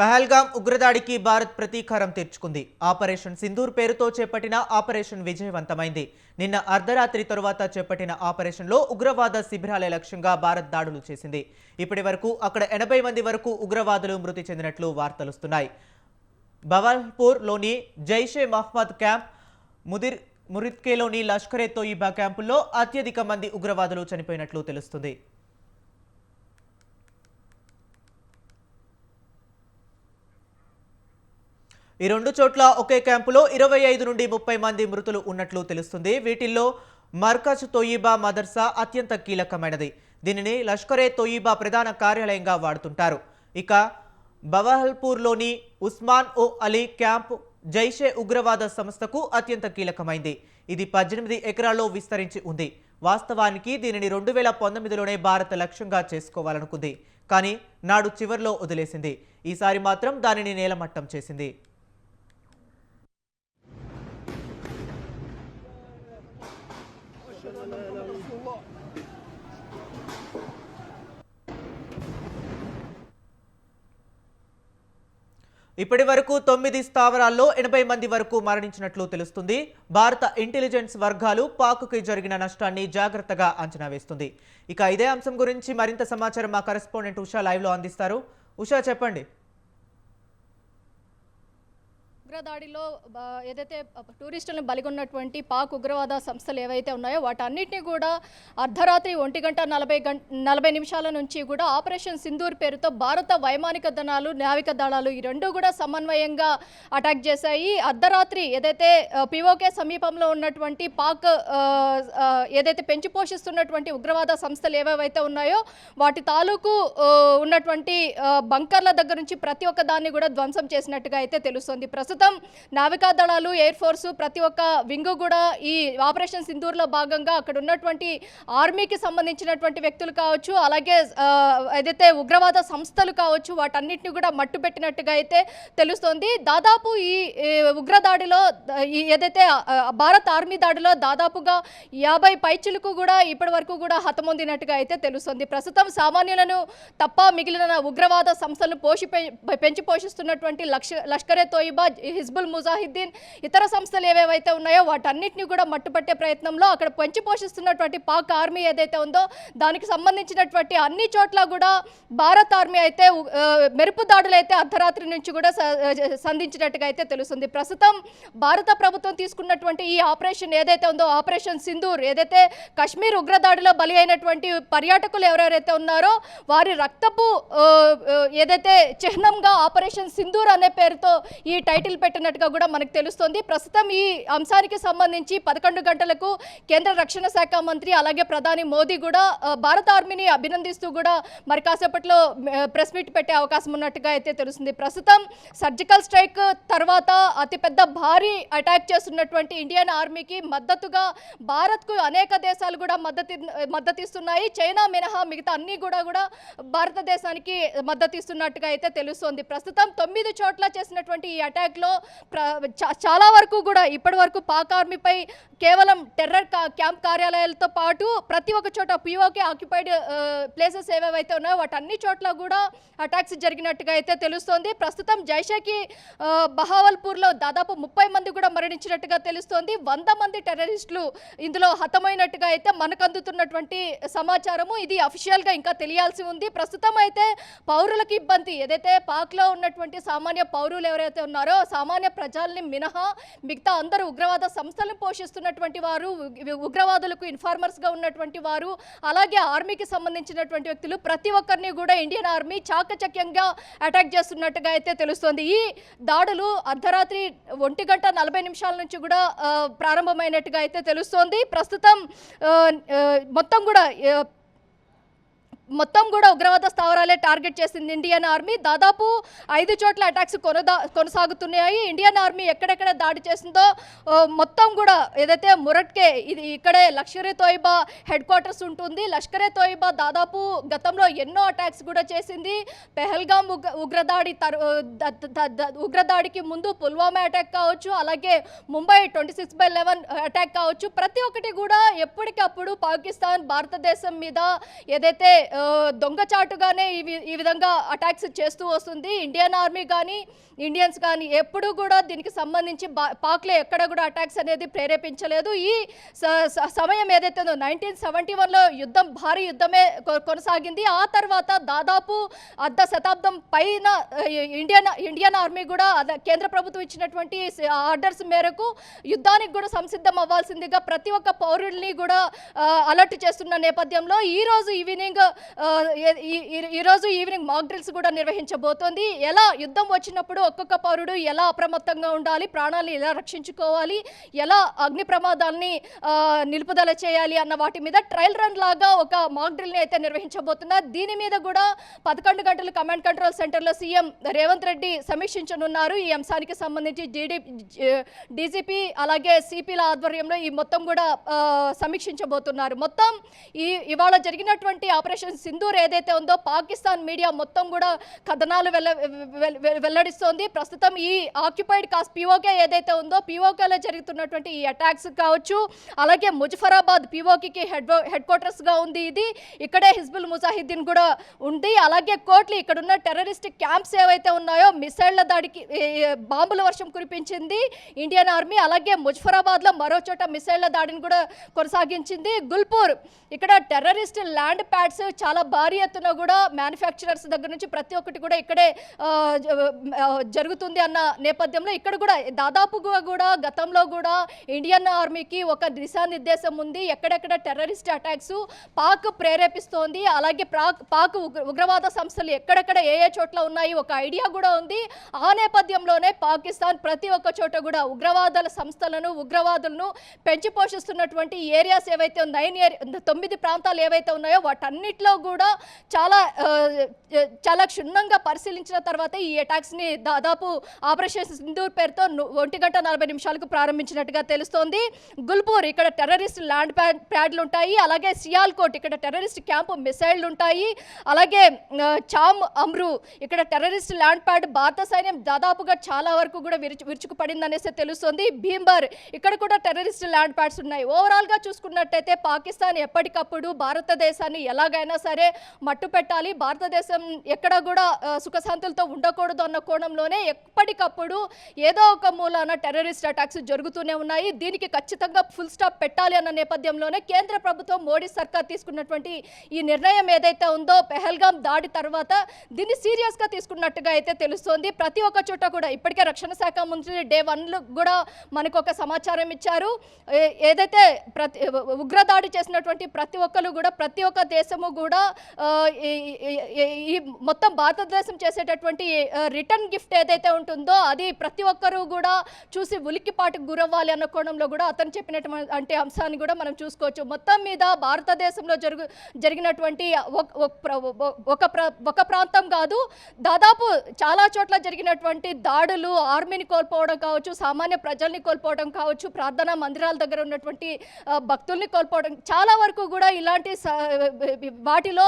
పహల్గాం ఉగ్రదాడికి భారత్ ప్రతీకారం తీర్చుకుంది. ఆపరేషన్ సింధూర్ పేరుతో చేపట్టిన ఆపరేషన్ విజయవంతమైంది. నిన్న అర్ధరాత్రి తరువాత చేపట్టిన ఆపరేషన్లో ఉగ్రవాద శిబిరాల లక్ష్యంగా భారత్ దాడులు చేసింది. ఇప్పటి వరకు అక్కడ 80 మంది వరకు ఉగ్రవాదులు మృతి చెందినట్లు వార్తలుస్తున్నాయి. బవల్పూర్లోని జైషే మహ్మద్ క్యాంప్, మురిత్కేలోని లష్కరే తోయిబా క్యాంపుల్లో అత్యధిక మంది ఉగ్రవాదులు చనిపోయినట్లు తెలుస్తుంది. ఈ రెండు చోట్ల ఒకే క్యాంపులో 25 నుండి 30 మంది మృతులు ఉన్నట్లు తెలుస్తుంది. వీటిల్లో మర్కజ్ తోయిబా మదర్సా అత్యంత కీలకమైనది. దీనిని లష్కరే తోయిబా ప్రధాన కార్యాలయంగా వాడుతుంటారు. ఇక బవల్పూర్లోని ఉస్మాన్ ఓ అలీ క్యాంప్ జైషే ఉగ్రవాద సంస్థకు అత్యంత కీలకమైంది. ఇది 18 ఎకరాల్లో విస్తరించి ఉంది. వాస్తవానికి దీనిని 2019లోనే భారత్ లక్ష్యంగా చేసుకోవాలనుకుంది. కానీ నాడు చివర్లో వదిలేసింది. ఈసారి మాత్రం దానిని నేలమట్టం చేసింది. ఇప్పటి వరకు 9 స్థావరాల్లో 80 మంది వరకు మరణించినట్లు తెలుస్తుంది. భారత ఇంటెలిజెన్స్ వర్గాలు పాక్కి జరిగిన నష్టాన్ని జాగ్రత్తగా అంచనా వేస్తుంది. ఇక ఇదే అంశం గురించి మరింత సమాచారం మా కరెస్పాండెంట్ ఉషా లైవ్లో అందిస్తారు. ఉషా, చెప్పండి. ఉగ్రదాడిలో ఏదైతే టూరిస్టులను బలిగొన్నటువంటి పాక్ ఉగ్రవాద సంస్థలు ఏవైతే ఉన్నాయో వాటన్నిటిని కూడా అర్ధరాత్రి 1:40 నిమిషాల నుంచి కూడా ఆపరేషన్ సింధూర్ పేరుతో భారత వైమానిక దళాలు, నావిక దళాలు ఈ రెండు కూడా సమన్వయంగా అటాక్ చేశాయి. అర్ధరాత్రి ఏదైతే పిఓకే సమీపంలో ఉన్నటువంటి పాక్ ఏదైతే పెంచి పోషిస్తున్నటువంటి ఉగ్రవాద సంస్థలు ఏవైతే ఉన్నాయో వాటి తాలూకు ఉన్నటువంటి బంకర్ల దగ్గర నుంచి ప్రతి ఒక్క దాన్ని కూడా ధ్వంసం చేసినట్టుగా అయితే తెలుస్తుంది. ప్రస్తుతం నావికా దళాలు, ఎయిర్ ఫోర్సు ప్రతి ఒక్క వింగు కూడా ఈ ఆపరేషన్ సింధూర్లో భాగంగా అక్కడ ఉన్నటువంటి ఆర్మీకి సంబంధించినటువంటి వ్యక్తులు కావచ్చు, అలాగే ఏదైతే ఉగ్రవాద సంస్థలు కావచ్చు వాటన్నిటిని కూడా మట్టుపెట్టినట్టుగా అయితే తెలుస్తోంది. దాదాపు ఈ ఉగ్రదాడిలో ఏదైతే భారత్ ఆర్మీ దాడిలో దాదాపుగా 50 పైచిలకు కూడా ఇప్పటి వరకు కూడా హతమొందినట్టుగా అయితే తెలుస్తుంది. ప్రస్తుతం సామాన్యులను తప్ప మిగిలిన ఉగ్రవాద సంస్థలను పెంచి పోషిస్తున్నటువంటి లష్కరే తోయిబా, హిజ్బుల్ ముజాహిద్దీన్, ఇతర సంస్థలు ఏవేవైతే ఉన్నాయో వాటన్నిటిని కూడా మట్టుపట్టే ప్రయత్నంలో అక్కడ పెంచి పోషిస్తున్నటువంటి పాక్ ఆర్మీ ఏదైతే ఉందో దానికి సంబంధించినటువంటి అన్ని చోట్ల కూడా భారత్ ఆర్మీ అయితే మెరుపు దాడులు అయితే అర్ధరాత్రి నుంచి కూడా సంధించినట్టుగా అయితే తెలుస్తుంది. ప్రస్తుతం భారత ప్రభుత్వం తీసుకున్నటువంటి ఈ ఆపరేషన్ ఏదైతే ఉందో ఆపరేషన్ సింధూర్, ఏదైతే కశ్మీర్ ఉగ్రదాడిలో బలి అయినటువంటి పర్యాటకులు ఎవరెవరైతే ఉన్నారో వారి రక్తపు ఏదైతే చిహ్నంగా ఆపరేషన్ సింధూర్ అనే పేరుతో ఈ టైటిల్ పెట్టినట్టుగా కూడా మనకు తెలుస్తుంది. ప్రస్తుతం ఈ అంశానికి సంబంధించి 11 గంటలకు కేంద్ర రక్షణ శాఖ మంత్రి అలాగే ప్రధాని మోదీ కూడా భారత ఆర్మీని అభినందిస్తూ కూడా మరి కాసేపట్లో ప్రెస్ మీట్ పెట్టే అవకాశం ఉన్నట్టుగా అయితే తెలుస్తుంది. ప్రస్తుతం సర్జికల్ స్ట్రైక్ తర్వాత అతిపెద్ద భారీ అటాక్ చేస్తున్నటువంటి ఇండియన్ ఆర్మీకి మద్దతుగా భారత్కు అనేక దేశాలు కూడా మద్దతిస్తున్నాయి. చైనా మినహా మిగతా అన్ని కూడా భారతదేశానికి మద్దతిస్తున్నట్టుగా అయితే తెలుస్తోంది. ప్రస్తుతం 9 చోట్ల చేసినటువంటి ఈ అటాక్లో చాలా వరకు కూడా ఇప్పటి వరకు పాక్ ఆర్మీపై కేవలం టెర్రర్ క్యాంప్ కార్యాలయాలతో పాటు ప్రతి ఒక్క చోట పిఓకే ఆక్యుపైడ్ ప్లేసెస్ ఏవేవైతే ఉన్నాయో వాటన్ని చోట్ల కూడా అటాక్స్ జరిగినట్టుగా అయితే తెలుస్తోంది. ప్రస్తుతం జైషేకి బహావల్పూర్లో దాదాపు 30 మంది కూడా మరణించినట్టుగా తెలుస్తోంది. 100 మంది టెర్రరిస్టులు ఇందులో హతమైనట్టుగా అయితే మనకు అందుతున్నటువంటి సమాచారము. ఇది అఫీషియల్గా ఇంకా తెలియాల్సి ఉంది. ప్రస్తుతం అయితే పౌరులకు ఇబ్బంది, ఏదైతే పాక్లో ఉన్నటువంటి సామాన్య పౌరులు ఎవరైతే ఉన్నారో సామాన్య ప్రజల్ని మినహా మిగతా అందరూ ఉగ్రవాద సంస్థలను పోషిస్తున్నటువంటి వారు, ఉగ్రవాదులకు ఇన్ఫార్మర్స్గా ఉన్నటువంటి వారు, అలాగే ఆర్మీకి సంబంధించినటువంటి వ్యక్తులు ప్రతి ఒక్కరిని కూడా ఇండియన్ ఆర్మీ చాకచక్యంగా అటాక్ చేస్తున్నట్టుగా అయితే తెలుస్తోంది. ఈ దాడులు అర్ధరాత్రి 1:40 నిమిషాల నుంచి కూడా ప్రారంభమైనట్టుగా అయితే తెలుస్తోంది. ప్రస్తుతం మొత్తం కూడా ఉగ్రవాద స్థావరాలే టార్గెట్ చేసింది ఇండియన్ ఆర్మీ. దాదాపు 5 చోట్ల అటాక్స్ కొనసాగుతున్నాయి. ఇండియన్ ఆర్మీ ఎక్కడెక్కడ దాడి చేసిందో మొత్తం కూడా ఏదైతే మురట్కే, ఇది ఇక్కడే లష్కరే తోయిబా హెడ్ క్వార్టర్స్ ఉంటుంది. లష్కరే తోయిబా దాదాపు గతంలో ఎన్నో అటాక్స్ కూడా చేసింది. పెహల్గాం ఉగ్రదాడికి ముందు పుల్వామా అటాక్ కావచ్చు, అలాగే ముంబై 26/11 అటాక్ కావచ్చు, ప్రతి ఒక్కటి కూడా ఎప్పటికప్పుడు పాకిస్తాన్ భారతదేశం మీద ఏదైతే దొంగచాటుగానే ఈ విధంగా అటాక్స్ చేస్తూ వస్తుంది. ఇండియన్ ఆర్మీ కానీ ఇండియన్స్ కానీ ఎప్పుడూ కూడా దీనికి సంబంధించి పాక్లో ఎక్కడ కూడా అటాక్స్ అనేది ప్రేరేపించలేదు. ఈ సమయం ఏదైతే ఉందో 1971లో భారీ యుద్ధమే కొనసాగింది. ఆ తర్వాత దాదాపు అర్ధ శతాబ్దం పైన ఇండియన్ ఆర్మీ కూడా కేంద్ర ప్రభుత్వం ఇచ్చినటువంటి ఆర్డర్స్ మేరకు యుద్ధానికి కూడా సంసిద్ధం అవ్వాల్సిందిగా ప్రతి ఒక్క పౌరుల్ని కూడా అలర్ట్ చేస్తున్న నేపథ్యంలో ఈరోజు ఈవినింగ్ మాక్ డ్రిల్స్ కూడా నిర్వహించబోతోంది. ఎలా యుద్ధం వచ్చినప్పుడు ఒక్కొక్క పౌరుడు ఎలా అప్రమత్తంగా ఉండాలి, ప్రాణాలను ఎలా రక్షించుకోవాలి, ఎలా అగ్ని ప్రమాదాలని నిలుపుదల చేయాలి అన్న వాటి మీద ట్రయల్ రన్ లాగా ఒక మాక్ డ్రిల్ని అయితే నిర్వహించబోతున్నారు. దీని మీద కూడా 11 గంటలు కమాండ్ కంట్రోల్ సెంటర్లో సీఎం రేవంత్ రెడ్డి సమీక్షించనున్నారు. ఈ అంశానికి సంబంధించి డీజీపీ అలాగే సిపిల ఆధ్వర్యంలో ఈ మొత్తం కూడా సమీక్షించబోతున్నారు. మొత్తం ఇవాళ జరిగినటువంటి ఆపరేషన్ సింధూర్ ఏదైతే ఉందో పాకిస్తాన్ మీడియా మొత్తం కూడా కథనాలు వెల్లడిస్తోంది. ప్రస్తుతం ఈ ఆక్యుపైడ్ కాస్ట్ పిఓకే ఏదైతే ఉందో పిఓకేలో జరుగుతున్నటువంటి ఈ అటాక్స్ కావచ్చు, అలాగే ముజఫరాబాద్ పిఓకేకి హెడ్ క్వార్టర్స్ గా ఉంది. ఇది ఇక్కడే హిజ్బుల్ ముజాహిద్దీన్ కూడా ఉంది. అలాగే కోట్లి ఇక్కడ ఉన్న టెర్రరిస్ట్ క్యాంప్స్ ఏవైతే ఉన్నాయో మిసైళ్ల దాడికి బాంబుల వర్షం కురిపించింది ఇండియన్ ఆర్మీ. అలాగే ముజఫరాబాద్ లో మరో చోట మిసైళ్ల దాడిని కూడా కొనసాగించింది. గుల్పూర్ ఇక్కడ టెర్రరిస్ట్ ల్యాండ్ ప్యాడ్స్ చాలా భారీ ఎత్తున కూడా మ్యానుఫ్యాక్చరర్స్ దగ్గర నుంచి ప్రతి ఒక్కటి కూడా ఇక్కడే జరుగుతుంది అన్న నేపథ్యంలో ఇక్కడ కూడా దాదాపుగా కూడా గతంలో కూడా ఇండియన్ ఆర్మీకి ఒక దిశానిర్దేశం ఉంది. ఎక్కడెక్కడ టెర్రరిస్ట్ అటాక్స్ పాక్ ప్రేరేపిస్తోంది, అలాగే పాక్ ఉగ్రవాద సంస్థలు ఎక్కడెక్కడ ఏ చోట్ల ఉన్నాయి ఒక ఐడియా కూడా ఉంది. ఆ నేపథ్యంలోనే పాకిస్తాన్ ప్రతి ఒక్క చోట కూడా ఉగ్రవాదాల సంస్థలను ఉగ్రవాదులను పెంచి పోషిస్తున్నటువంటి ఏరియాస్ ఏవైతే 9 ప్రాంతాలు ఏవైతే ఉన్నాయో వాటన్నిటిలో కూడా చాలా క్షుణ్ణంగా పరిశీలించిన తర్వాత ఈ అటాక్స్ ని దాదాపు ఆపరేషన్ సింధూర్ పేరుతో 1:40 ప్రారంభించినట్టుగా తెలుస్తోంది. గుల్పూర్ ఇక్కడ టెర్రరిస్ట్ ల్యాండ్ ప్యాడ్లు ఉంటాయి, అలాగే సియాల్కోట్ ఇక్కడ టెర్రరిస్ట్ క్యాంపు మిసైళ్లు ఉంటాయి, అలాగే చామ్ అమ్రు ఇక్కడ టెర్రరిస్ట్ ల్యాండ్ ప్యాడ్ భారత సైన్యం దాదాపుగా చాలా వరకు కూడా విరుచుకుపడింది అనేసి తెలుస్తుంది. భీంబర్ ఇక్కడ కూడా టెర్రరిస్ట్ ల్యాండ్ ప్యాడ్స్ ఉన్నాయి. ఓవరాల్ గా చూసుకున్నట్టయితే పాకిస్తాన్ ఎప్పటికప్పుడు భారతదేశాన్ని ఎలాగైనా సరే మట్టు పెట్టాలి, భారతదేశం ఎక్కడ కూడా సుఖశాంతులతో ఉండకూడదు అన్న కోణంలోనే ఎప్పటికప్పుడు ఏదో ఒక మూలాన టెర్రరిస్ట్ అటాక్స్ జరుగుతూనే ఉన్నాయి. దీనికి ఖచ్చితంగా ఫుల్ స్టాప్ పెట్టాలి అన్న నేపథ్యంలోనే కేంద్ర ప్రభుత్వం మోడీ సర్కార్ తీసుకున్నటువంటి ఈ నిర్ణయం ఏదైతే ఉందో పెహల్గాం దాడి తర్వాత దీన్ని సీరియస్ గా తీసుకున్నట్టుగా అయితే తెలుస్తోంది. ప్రతి ఒక్క చోట కూడా ఇప్పటికే రక్షణ శాఖ మంత్రి డే 1 కూడా మనకు ఒక సమాచారం ఇచ్చారు. ఏదైతే ఉగ్రదాడి చేసినటువంటి ప్రతి ఒక్కరు కూడా ప్రతి ఒక్క దేశము కూడా ఈ మొత్తం భారతదేశం చేసేటటువంటి రిటర్న్ గిఫ్ట్ ఏదైతే ఉంటుందో అది ప్రతి ఒక్కరూ కూడా చూసి ఉలిక్కిపాటుకు గురవ్వాలి అన్న కోణంలో కూడా అతను చెప్పినటువంటి అంశాన్ని కూడా మనం చూసుకోవచ్చు. మొత్తం మీద భారతదేశంలో జరిగినటువంటి ఒక ప్రాంతం కాదు, దాదాపు చాలా చోట్ల జరిగినటువంటి దాడులు ఆర్మీని కోల్పోవడం కావచ్చు, సామాన్య ప్రజల్ని కోల్పోవడం కావచ్చు, ప్రార్థనా మందిరాల దగ్గర ఉన్నటువంటి భక్తుల్ని కోల్పోవడం, చాలా వరకు కూడా ఇలాంటి వాటిలో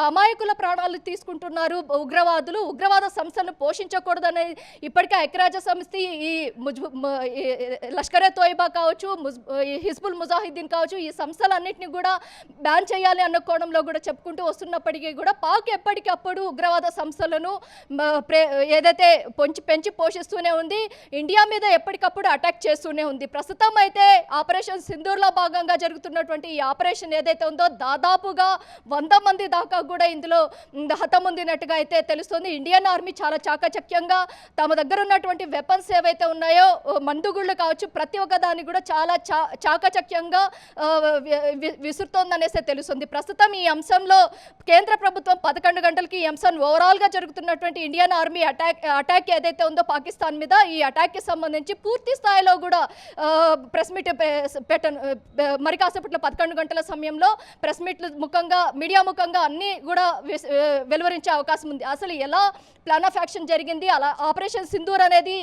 అమాయకుల ప్రాణాలు తీసుకుంటున్నారు ఉగ్రవాదులు. ఉగ్రవాద సంస్థలను పోషించకూడదనే ఇప్పటికే ఐక్యరాజ్య సమితి ఈ లష్కరే తోయిబా కావచ్చు, హిజ్బుల్ ముజాహిద్దీన్ కావచ్చు, ఈ సంస్థలన్నింటినీ కూడా బ్యాన్ చేయాలి అన్న కోణంలో కూడా చెప్పుకుంటూ వస్తున్నప్పటికీ కూడా పాక్ ఎప్పటికప్పుడు ఉగ్రవాద సంస్థలను ఏదైతే పెంచి పోషిస్తూనే ఉంది, ఇండియా మీద ఎప్పటికప్పుడు అటాక్ చేస్తూనే ఉంది. ప్రస్తుతం అయితే ఆపరేషన్ సింధూర్లో భాగంగా జరుగుతున్నటువంటి ఈ ఆపరేషన్ ఏదైతే ఉందో దాదాపుగా 100 మంది దాకా కూడా ఇందులో హతముందినట్టుగా అయితే తెలుస్తుంది. ఇండియన్ ఆర్మీ చాలా చాకచక్యంగా తమ దగ్గర ఉన్నటువంటి వెపన్స్ ఏవైతే ఉన్నాయో మందుగుళ్ళు కావచ్చు ప్రతి ఒక్క దాన్ని కూడా చాలా చాకచక్యంగా విసురుతోందనేసి తెలుస్తుంది. ప్రస్తుతం ఈ అంశంలో కేంద్ర ప్రభుత్వం 11 గంటలకి ఈ అంశం ఓవరాల్గా జరుగుతున్నటువంటి ఇండియన్ ఆర్మీ అటాక్ ఏదైతే ఉందో పాకిస్తాన్ మీద ఈ అటాక్కి సంబంధించి పూర్తి స్థాయిలో కూడా ప్రెస్ మీట్ మరి కాసేపట్లో 11 గంటల సమయంలో ప్రెస్ మీట్లు ముఖంగా మీడియా ముఖంగా అన్నీ కూడా వెలువరించే అవకాశం ఉంది. అసలు ఎలా ప్లాన్ ఆఫ్ యాక్షన్ జరిగింది, అలా ఆపరేషన్ సింధూర్ అనేది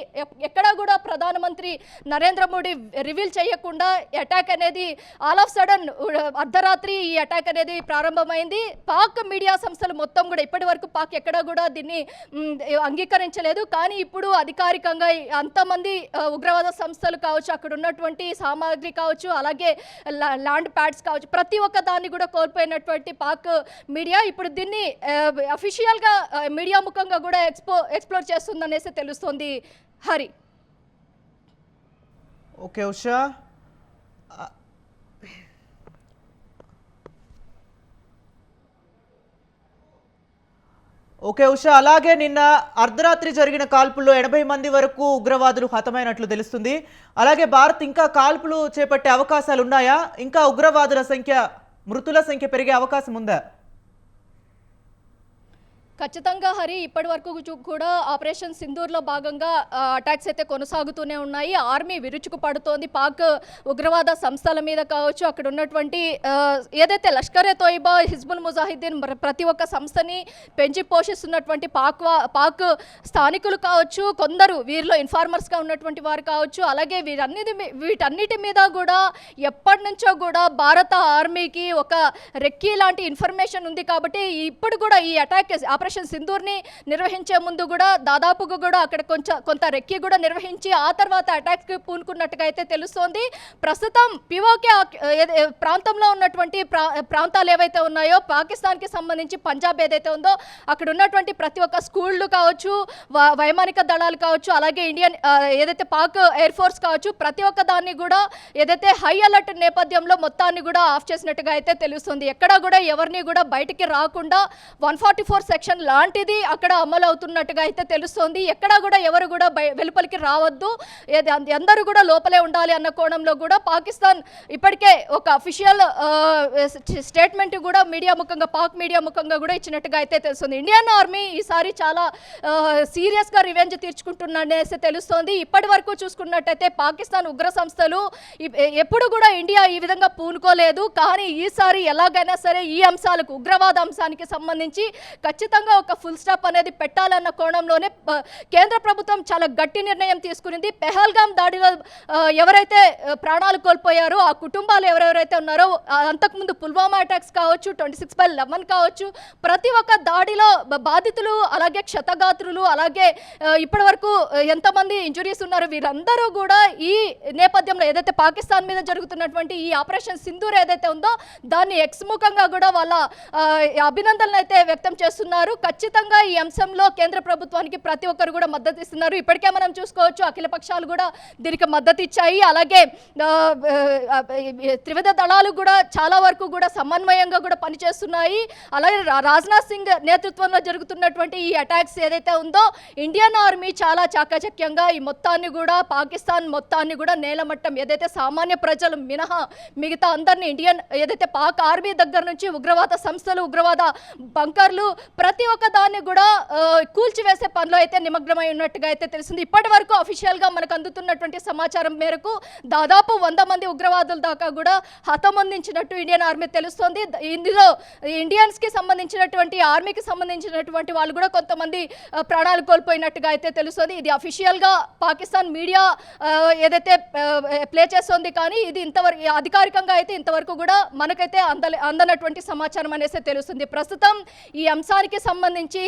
ఎక్కడా కూడా ప్రధానమంత్రి నరేంద్ర మోడీ రివీల్ చేయకుండా అటాక్ అనేది ఆల్ ఆఫ్ సడన్ అర్ధరాత్రి ఈ అటాక్ అనేది ప్రారంభమైంది. పాక్ మీడియా సంస్థలు మొత్తం కూడా ఇప్పటి వరకు పాక్ ఎక్కడా కూడా దీన్ని అంగీకరించలేదు. కానీ ఇప్పుడు అధికారికంగా అంతమంది ఉగ్రవాద సంస్థలు కావచ్చు, అక్కడ ఉన్నటువంటి సామాగ్రి కావచ్చు, అలాగే ల్యాండ్ ప్యాడ్స్ కావచ్చు, ప్రతి ఒక్క దాన్ని కూడా కోల్పోయినటువంటి చేస్తున్నటువంటి పాక్ మీడియా ఇప్పుడు దీన్ని అఫీషియల్గా మీడియా ముఖంగా కూడా ఎక్స్ప్లోర్ చేస్తుందనేసి తెలుస్తోంది హరి. ఓకే ఉషా. ఓకే ఉషా, అలాగే నిన్న అర్ధరాత్రి జరిగిన కాల్పుల్లో 80 మంది వరకు ఉగ్రవాదులు హతమైనట్లు తెలుస్తుంది. అలాగే భారత్ ఇంకా కాల్పులు చేపట్టే అవకాశాలు ఉన్నాయా? ఇంకా ఉగ్రవాదుల సంఖ్య, మృతుల సంఖ్య పెరిగే అవకాశం ఉందా? ఖచ్చితంగా హరి, ఇప్పటి వరకు కూడా ఆపరేషన్ సింధూర్లో భాగంగా అటాక్స్ అయితే కొనసాగుతూనే ఉన్నాయి. ఆర్మీ విరుచుకు పడుతోంది. పాక్ ఉగ్రవాద సంస్థల మీద కావచ్చు, అక్కడ ఉన్నటువంటి ఏదైతే లష్కరే తోయిబా, హిజ్బుల్ ముజాహిద్దీన్ ప్రతి ఒక్క సంస్థని పెంచి పోషిస్తున్నటువంటి పాక్ స్థానికులు కావచ్చు, కొందరు వీరిలో ఇన్ఫార్మర్స్గా ఉన్నటువంటి వారు కావచ్చు, అలాగే వీటన్నిటి మీద కూడా ఎప్పటి నుంచో కూడా భారత ఆర్మీకి ఒక రెక్కీ లాంటి ఇన్ఫర్మేషన్ ఉంది. కాబట్టి ఇప్పుడు కూడా ఈ అటాక్ ఆపరేషన్ సింధూర్ని నిర్వహించే ముందు కూడా దాదాపుగా కూడా అక్కడ కొంత రెక్కి కూడా నిర్వహించి ఆ తర్వాత అటాక్కి పూనుకున్నట్టుగా అయితే తెలుస్తోంది. ప్రస్తుతం పిఓకే ప్రాంతంలో ఉన్నటువంటి ప్రాంతాలు ఏవైతే ఉన్నాయో, పాకిస్తాన్కి సంబంధించి పంజాబ్ ఏదైతే ఉందో అక్కడ ఉన్నటువంటి ప్రతి ఒక్క స్కూళ్ళు కావచ్చు, వైమానిక దళాలు కావచ్చు, అలాగే ఇండియన్ ఏదైతే పాక్ ఎయిర్ ఫోర్స్ కావచ్చు, ప్రతి ఒక్క దాన్ని కూడా ఏదైతే హై అలర్ట్ నేపథ్యంలో మొత్తాన్ని కూడా ఆఫ్ చేసినట్టుగా అయితే తెలుస్తుంది. ఎక్కడా కూడా ఎవరిని కూడా బయటికి రాకుండా 144 సెక్షన్ లాంటిది అక్కడ అమలు అవుతున్నట్టుగా అయితే తెలుస్తోంది. ఎక్కడా కూడా ఎవరు కూడా వెలుపలికి రావద్దు, అందరూ కూడా లోపలే ఉండాలి అన్న కోణంలో కూడా పాకిస్తాన్ ఇప్పటికే ఒక అఫీషియల్ స్టేట్మెంట్ కూడా మీడియా ముఖంగా, పాక్ మీడియా ముఖంగా కూడా ఇచ్చినట్టుగా అయితే తెలుస్తుంది. ఇండియన్ ఆర్మీ ఈసారి చాలా సీరియస్గా రివెంజ్ తీర్చుకుంటున్ననేసి తెలుస్తోంది. ఇప్పటి వరకు చూసుకున్నట్టయితే పాకిస్తాన్ ఉగ్ర సంస్థలు ఎప్పుడు కూడా ఇండియా ఈ విధంగా పూనుకోలేదు. కానీ ఈసారి ఎలాగైనా సరే ఈ అంశాలకు, ఉగ్రవాద అంశానికి సంబంధించి ఖచ్చితంగా ఒక ఫుల్ స్టాప్ అనేది పెట్టాలన్న కోణంలోనే కేంద్ర ప్రభుత్వం చాలా గట్టి నిర్ణయం తీసుకునింది. పెహల్గాం దాడిలో ఎవరైతే ప్రాణాలు కోల్పోయారో ఆ కుటుంబాలు ఎవరెవరైతే ఉన్నారో, అంతకుముందు పుల్వామా అటాక్స్ కావచ్చు, 26/11 కావచ్చు, ప్రతి ఒక్క దాడిలో బాధితులు, అలాగే క్షతగాత్రులు, అలాగే ఇప్పటి వరకు ఎంతమంది ఇంజురీస్ ఉన్నారు, వీరందరూ కూడా ఈ నేపథ్యంలో ఏదైతే పాకిస్తాన్ మీద జరుగుతున్నటువంటి ఈ ఆపరేషన్ సింధూర్ ఏదైతే ఉందో దాన్ని ఎక్స్ముఖంగా కూడా వాళ్ళ అభినందనలు అయితే వ్యక్తం చేస్తున్నారు. ఖచ్చితంగా ఈ అంశంలో కేంద్ర ప్రభుత్వానికి ప్రతి ఒక్కరు కూడా మద్దతు ఇస్తున్నారు. ఇప్పటికే మనం చూసుకోవచ్చు, అఖిల పక్షాలు కూడా దీనికి మద్దతు ఇచ్చాయి. అలాగే త్రివిధ దళాలు కూడా చాలా వరకు కూడా సమన్వయంగా కూడా పనిచేస్తున్నాయి. అలాగే రాజ్నాథ్ సింగ్ నేతృత్వంలో జరుగుతున్నటువంటి ఈ అటాక్స్ ఏదైతే ఉందో, ఇండియన్ ఆర్మీ చాలా చాకచక్యంగా ఈ మొత్తాన్ని కూడా, పాకిస్తాన్ మొత్తాన్ని కూడా నేలమట్టం, ఏదైతే సామాన్య ప్రజలు మినహా మిగతా అందరినీ ఏదైతే పాక్ ఆర్మీ దగ్గర నుంచి ఉగ్రవాద సంస్థలు, ఉగ్రవాద బంకర్లు, ప్రతి ఒక్క దాన్ని కూడా కూల్చివేసే పనిలో అయితే నిమగ్నమై ఉన్నట్టుగా అయితే తెలిసింది. ఇప్పటి వరకు అఫీషియల్గా మనకు అందుతున్నటువంటి సమాచారం మేరకు దాదాపు 100 మంది ఉగ్రవాదుల దాకా కూడా హతమందించినట్టు ఇండియన్ ఆర్మీ తెలుస్తోంది. ఇందులో ఇండియన్స్కి సంబంధించినటువంటి, ఆర్మీకి సంబంధించినటువంటి వాళ్ళు కూడా కొంతమంది ప్రాణాలు కోల్పోయినట్టుగా అయితే తెలుస్తోంది. ఇది అఫీషియల్గా పాకిస్తాన్ మీడియా ఏదైతే ప్లే చేస్తోంది, కానీ ఇది ఇంతవరకు అధికారికంగా అయితే ఇంతవరకు కూడా మనకైతే అందనటువంటి సమాచారం అనేసి తెలుస్తుంది. ప్రస్తుతం ఈ అంశానికి సంబంధించి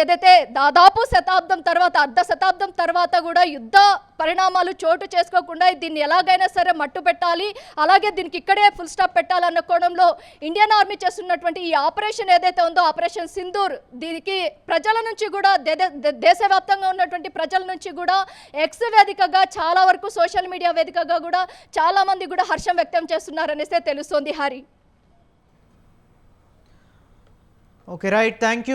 ఏదైతే దాదాపు శతాబ్దం తర్వాత, అర్ధ శతాబ్దం తర్వాత కూడా యుద్ధ పరిణామాలు చోటు చేసుకోకుండా దీన్ని ఎలాగైనా సరే మట్టు పెట్టాలి, అలాగే దీనికి ఇక్కడే ఫుల్ స్టాప్ పెట్టాలన్న కోణంలో ఇండియన్ ఆర్మీ చేస్తున్నటువంటి ఈ ఆపరేషన్ ఏదైతే ఉందో, ఆపరేషన్ సింధూర్, దీనికి ప్రజల నుంచి కూడా, దేశవ్యాప్తంగా ఉన్నటువంటి ప్రజల నుంచి కూడా ఎక్స్ వేదికగా, చాలా వరకు సోషల్ మీడియా వేదికగా కూడా చాలా మంది కూడా హర్షం వ్యక్తం చేస్తున్నారనేసి తెలుస్తోంది Hari. Okay right, thank you.